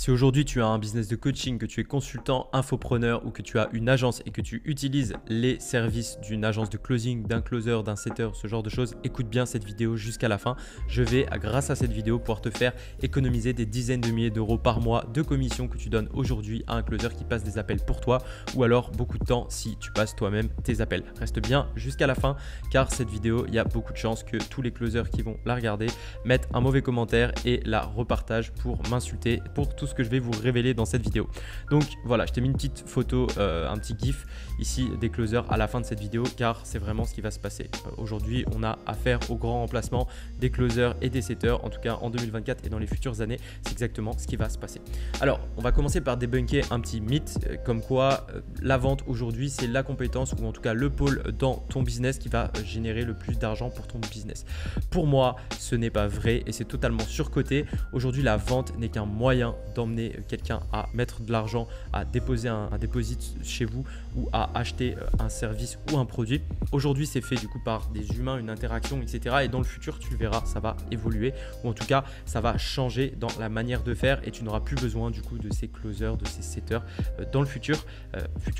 Si aujourd'hui tu as un business de coaching, que tu es consultant, infopreneur ou que tu as une agence et que tu utilises les services d'une agence de closing, d'un closer, d'un setter, ce genre de choses, écoute bien cette vidéo jusqu'à la fin. Je vais, grâce à cette vidéo, pouvoir te faire économiser des dizaines de milliers d'euros par mois de commissions que tu donnes aujourd'hui à un closer qui passe des appels pour toi ou alors beaucoup de temps si tu passes toi-même tes appels. Reste bien jusqu'à la fin car cette vidéo, il y a beaucoup de chances que tous les closers qui vont la regarder mettent un mauvais commentaire et la repartagent pour m'insulter pour tout ce que je vais vous révéler dans cette vidéo. Donc voilà, je t'ai mis une petite photo, un petit gif ici des closers à la fin de cette vidéo car c'est vraiment ce qui va se passer. Aujourd'hui, on a affaire au grand remplacement des closers et des setters, en tout cas en 2024 et dans les futures années, c'est exactement ce qui va se passer. Alors, on va commencer par débunker un petit mythe comme quoi la vente aujourd'hui, c'est la compétence ou en tout cas le pôle dans ton business qui va générer le plus d'argent pour ton business. Pour moi, ce n'est pas vrai et c'est totalement surcoté. Aujourd'hui, la vente n'est qu'un moyen d'emmener quelqu'un à mettre de l'argent, à déposer un deposit chez vous ou à acheter un service ou un produit. Aujourd'hui, c'est fait du coup par des humains, une interaction, etc. Et dans le futur, tu le verras, ça va évoluer ou en tout cas, ça va changer dans la manière de faire et tu n'auras plus besoin du coup de ces closers, de ces setters dans le futur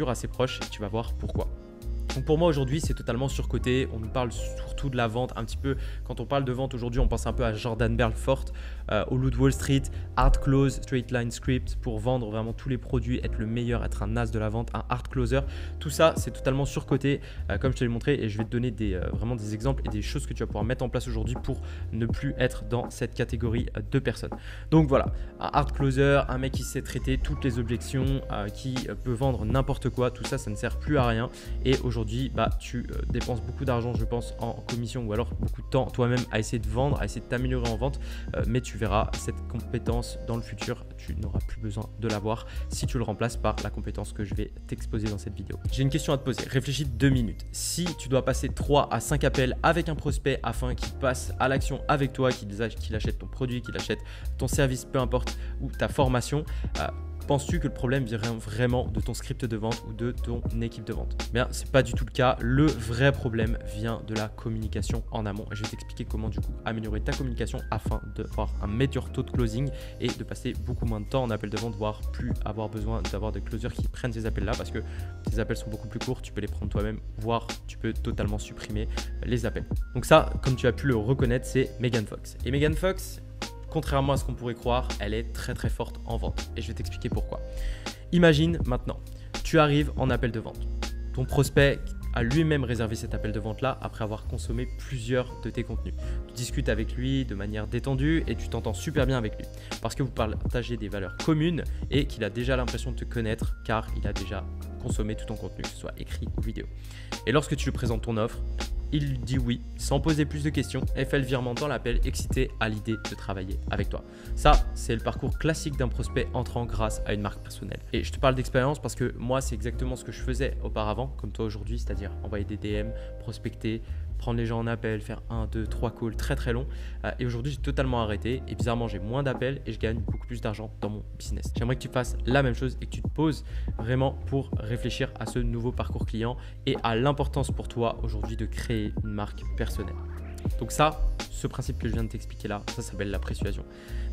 assez proche. Et tu vas voir pourquoi. Donc pour moi aujourd'hui c'est totalement surcoté, on nous parle surtout de la vente un petit peu, quand on parle de vente aujourd'hui on pense un peu à Jordan Belfort, au Loup de Wall Street, hard close, straight line script pour vendre vraiment tous les produits, être le meilleur, être un as de la vente, un hard closer, tout ça c'est totalement surcoté comme je te l'ai montré et je vais te donner vraiment des exemples et des choses que tu vas pouvoir mettre en place aujourd'hui pour ne plus être dans cette catégorie de personnes. Donc voilà, un hard closer, un mec qui sait traiter toutes les objections, qui peut vendre n'importe quoi, tout ça, ça ne sert plus à rien et aujourd'hui tu dépenses beaucoup d'argent je pense en commission ou alors beaucoup de temps toi-même à essayer de vendre, à essayer de t'améliorer en vente mais tu verras cette compétence dans le futur, tu n'auras plus besoin de l'avoir si tu le remplaces par la compétence que je vais t'exposer dans cette vidéo. J'ai une question à te poser, réfléchis 2 minutes. Si tu dois passer 3 à 5 appels avec un prospect afin qu'il passe à l'action avec toi, qu'il achète ton produit, qu'il achète ton service, peu importe, ou ta formation, penses-tu que le problème vient vraiment de ton script de vente ou de ton équipe de vente? Bien, c'est pas du tout le cas. Le vrai problème vient de la communication en amont. Et je vais t'expliquer comment du coup améliorer ta communication afin d'avoir un meilleur taux de closing et de passer beaucoup moins de temps en appel de vente, voire plus avoir besoin d'avoir des closers qui prennent ces appels-là parce que ces appels sont beaucoup plus courts. Tu peux les prendre toi-même, voire tu peux totalement supprimer les appels. Donc ça, comme tu as pu le reconnaître, c'est Megan Fox. Et Megan Fox, contrairement à ce qu'on pourrait croire, elle est très très forte en vente et je vais t'expliquer pourquoi. Imagine maintenant, tu arrives en appel de vente. Ton prospect a lui-même réservé cet appel de vente-là après avoir consommé plusieurs de tes contenus. Tu discutes avec lui de manière détendue et tu t'entends super bien avec lui parce que vous partagez des valeurs communes et qu'il a déjà l'impression de te connaître car il a déjà consommé tout ton contenu, que ce soit écrit ou vidéo. Et lorsque tu lui présentes ton offre, il dit oui sans poser plus de questions et fait le virement dans l'appel, excité à l'idée de travailler avec toi. Ça, c'est le parcours classique d'un prospect entrant grâce à une marque personnelle. Et je te parle d'expérience parce que moi, c'est exactement ce que je faisais auparavant, comme toi aujourd'hui, c'est-à-dire envoyer des DM, prospecter, prendre les gens en appel, faire 1, 2, 3 calls très très longs. Et aujourd'hui, j'ai totalement arrêté et bizarrement, j'ai moins d'appels et je gagne beaucoup plus d'argent dans mon business. J'aimerais que tu fasses la même chose et que tu te poses vraiment pour réfléchir à ce nouveau parcours client et à l'importance pour toi aujourd'hui de créer une marque personnelle. Donc ça, ce principe que je viens de t'expliquer là, ça s'appelle la persuasion.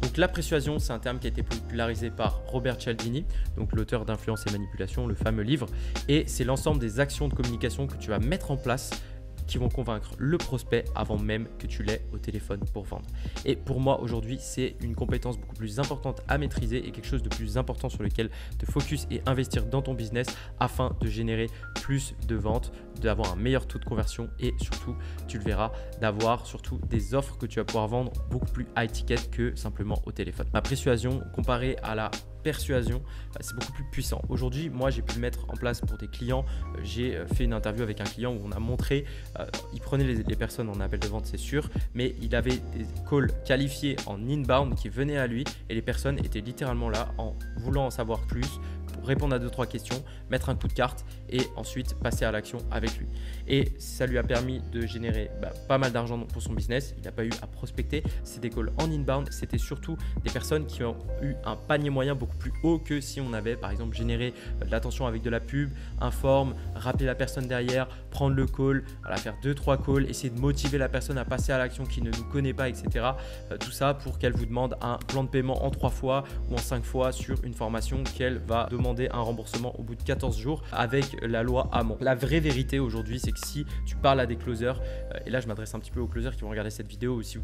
Donc la persuasion, c'est un terme qui a été popularisé par Robert Cialdini, donc l'auteur d'Influence et Manipulation, le fameux livre. Et c'est l'ensemble des actions de communication que tu vas mettre en place qui vont convaincre le prospect avant même que tu l'aies au téléphone pour vendre. Et pour moi aujourd'hui, c'est une compétence beaucoup plus importante à maîtriser et quelque chose de plus important sur lequel te focus et investir dans ton business afin de générer plus de ventes, d'avoir un meilleur taux de conversion et surtout, tu le verras, d'avoir surtout des offres que tu vas pouvoir vendre beaucoup plus high ticket que simplement au téléphone. Ma persuasion comparée à la persuasion, c'est beaucoup plus puissant. Aujourd'hui, moi, j'ai pu le mettre en place pour des clients. J'ai fait une interview avec un client où on a montré, il prenait les personnes en appel de vente, c'est sûr, mais il avait des calls qualifiés en inbound qui venaient à lui et les personnes étaient littéralement là en voulant en savoir plus répondre à 2-3 questions, mettre un coup de carte et ensuite passer à l'action avec lui. Et ça lui a permis de générer pas mal d'argent pour son business. Il n'a pas eu à prospecter. C'est des calls en inbound. C'était surtout des personnes qui ont eu un panier moyen beaucoup plus haut que si on avait par exemple généré de l'attention avec de la pub, un form, rappeler la personne derrière, prendre le call, voilà, faire 2-3 calls, essayer de motiver la personne à passer à l'action qui ne nous connaît pas, etc. Tout ça pour qu'elle vous demande un plan de paiement en 3 fois ou en 5 fois sur une formation qu'elle va demander un remboursement au bout de 14 jours avec la loi Hamon. La vraie vérité aujourd'hui, c'est que si tu parles à des closers, et là je m'adresse un petit peu aux closers qui vont regarder cette vidéo, ou si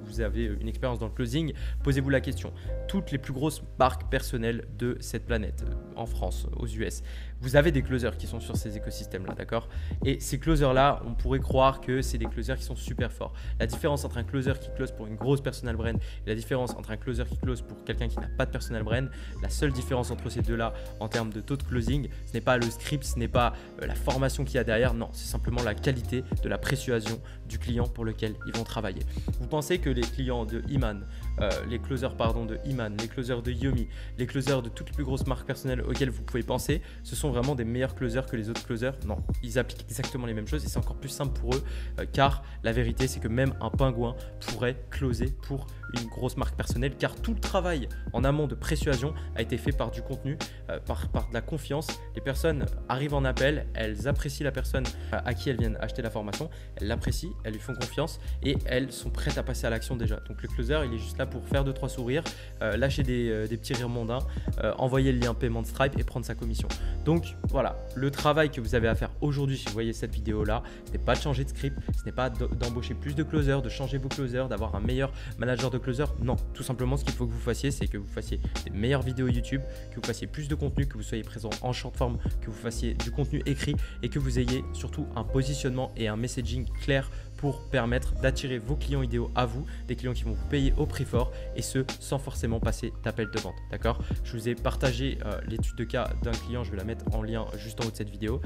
vous avez une expérience dans le closing, posez-vous la question. Toutes les plus grosses marques personnelles de cette planète, en France, aux US, vous avez des closers qui sont sur ces écosystèmes-là, d'accord? Et ces closers-là, on pourrait croire que c'est des closers qui sont super forts. La différence entre un closer qui close pour une grosse personal brand et la différence entre un closer qui close pour quelqu'un qui n'a pas de personal brand, la seule différence entre ces deux-là en termes de taux de closing, ce n'est pas le script, ce n'est pas la formation qu'il y a derrière, non, c'est simplement la qualité de la persuasion du client pour lequel ils vont travailler. Vous pensez que les clients de Iman, les closers de Iman, les closers de Yomi, les closers de toutes les plus grosses marques personnelles auxquelles vous pouvez penser, ce sont vraiment des meilleurs closers que les autres closers? Non, ils appliquent exactement les mêmes choses et c'est encore plus simple pour eux car la vérité c'est que même un pingouin pourrait closer pour une grosse marque personnelle car tout le travail en amont de persuasion a été fait par du contenu, par de la confiance. Les personnes arrivent en appel, elles apprécient la personne à qui elles viennent acheter la formation, elles l'apprécient, elles lui font confiance et elles sont prêtes à passer à l'action déjà. Donc le closer il est juste là pour faire 2-3 sourires, lâcher des petits rires mondains, envoyer le lien paiement de Stripe et prendre sa commission. Donc voilà, le travail que vous avez à faire aujourd'hui si vous voyez cette vidéo là, ce n'est pas de changer de script, ce n'est pas d'embaucher plus de closers, de changer vos closers, d'avoir un meilleur manager de closer. Non, tout simplement ce qu'il faut que vous fassiez, c'est que vous fassiez des meilleures vidéos YouTube, que vous fassiez plus de contenu, que vous soyez présent en short form, que vous fassiez du contenu écrit et que vous ayez surtout un positionnement et un messaging clair pour permettre d'attirer vos clients idéaux à vous, des clients qui vont vous payer au prix fort et ce sans forcément passer d'appel de vente. D'accord? Je vous ai partagé l'étude de cas d'un client, je vais la mettre en lien juste en haut de cette vidéo.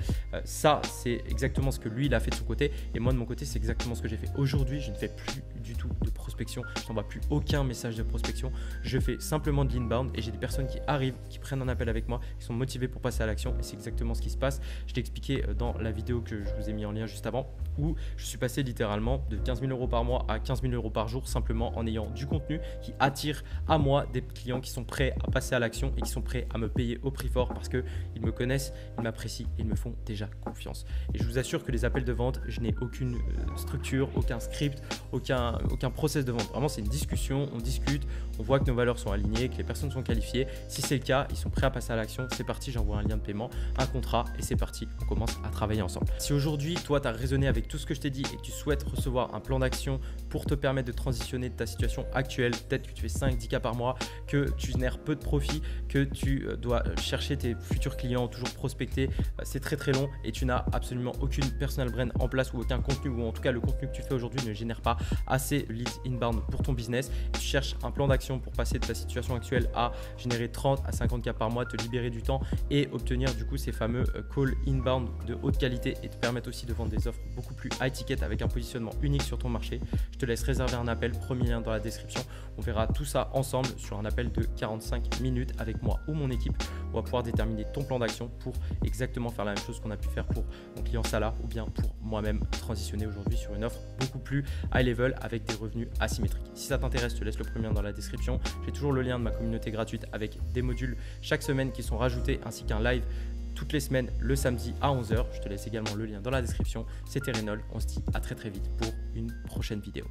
Ça, c'est exactement ce que lui, il a fait de son côté et moi de mon côté, c'est exactement ce que j'ai fait. Aujourd'hui, je ne fais plus du tout de prospection, je n'envoie plus aucun message de prospection, je fais simplement de l'inbound et j'ai des personnes qui arrivent, qui prennent un appel avec moi, qui sont motivées pour passer à l'action et c'est exactement ce qui se passe. Je t'ai expliqué dans la vidéo que je vous ai mis en lien juste avant où je suis passé littéralement de 15 000 € par mois à 15 000 € par jour simplement en ayant du contenu qui attire à moi des clients qui sont prêts à passer à l'action et qui sont prêts à me payer au prix fort parce qu'ils me connaissent, ils m'apprécient et ils me font déjà confiance. Et je vous assure que les appels de vente, je n'ai aucune structure, aucun script, aucun process de vente. Vraiment, c'est une discussion, on discute, on voit que nos valeurs sont alignées, que les personnes sont qualifiées. Si c'est le cas, ils sont prêts à passer à l'action, c'est parti, j'envoie un lien de paiement, un contrat et c'est parti, on commence à travailler ensemble. Si aujourd'hui, toi, tu as raisonné avec tout ce que je t'ai dit et que tu souhaites recevoir un plan d'action pour te permettre de transitionner de ta situation actuelle, peut-être que tu fais 5-10 cas par mois, que tu génères peu de profit, que tu dois chercher tes futurs clients, toujours prospecter, c'est très très long et tu n'as absolument aucune personal brand en place ou aucun contenu ou en tout cas le contenu que tu fais aujourd'hui ne génère pas assez leads inbound pour ton business. Tu cherches un plan d'action pour passer de ta situation actuelle à générer 30 à 50 cas par mois, te libérer du temps et obtenir du coup ces fameux calls inbound de haute qualité et te permettre aussi de vendre des offres beaucoup plus high ticket avec un positionnement unique sur ton marché. Je te laisse réserver un appel, premier lien dans la description. On verra tout ça ensemble sur un appel de 45 minutes avec moi ou mon équipe. On va pouvoir déterminer ton plan d'action pour exactement faire la même chose qu'on a pu faire pour mon client Salah ou bien pour moi-même transitionner aujourd'hui sur une offre beaucoup plus high level avec des revenus asymétriques. Si ça t'intéresse, je te laisse le premier lien dans la description. J'ai toujours le lien de ma communauté gratuite avec des modules chaque semaine qui sont rajoutés ainsi qu'un live toutes les semaines le samedi à 11 h. Je te laisse également le lien dans la description. C'était Reynolds. On se dit à très très vite pour une prochaine vidéo.